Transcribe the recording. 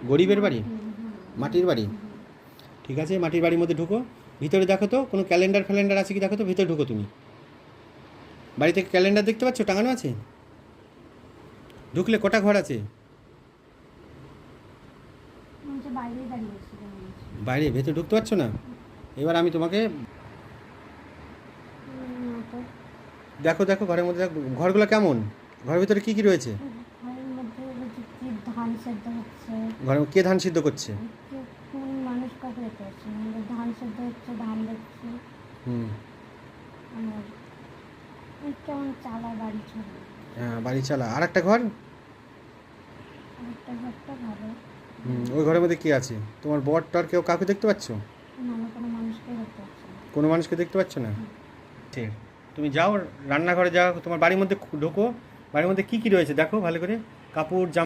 গরিবের বাড়ি? মাটির বাড়ি? ঠিক আছে, মাটির বাড়ির মধ্যে ঢুকো। ভিতরে দেখো তো কোনো ক্যালেন্ডার ফ্যালেন্ডার আছে কি দেখো তো, ভিতরে ঢুকো তুমি। বাড়িতে ক্যালেন্ডার দেখতে পাচ্ছ টাঙানো আছে? ঢুকলে কটা ঘর আছে? বাইরে, ভেতরে ঢুকতে পারছো না? এবার আমি তোমাকে দেখো দেখো ঘরের মধ্যে দেখো, ঘরগুলো কেমন, ঘরের ভিতরে কী কী রয়েছে? ধান সেদ্ধ হচ্ছে, ঘরে কে ধান সিদ্ধ করছে? মানুষ কাকে দেখতে পাচ্ছি না, ধান সেদ্ধ হচ্ছে, ধান দেখছি। হুম। আর কেমন চালা বাড়ি ছবি। হ্যাঁ, বাড়ি চালা। আর একটা ঘর? আরেকটা ঘরটা ভালো। ওই ঘরের মধ্যে কে আছে? তোমার বর টর কেউ কাউকে দেখতে পাচ্ছ? না, আমি কোনো মানুষকে দেখতে পাচ্ছি না। কোনো মানুষকে দেখতে পাচ্ছ না? ঠিক, তুমি যাও রান্নাঘরে, যাও তোমার বাড়ির মধ্যে ঢোকো। বাড়ির মধ্যে কী কী রয়েছে দেখো ভালো করে, কাপড় জামা।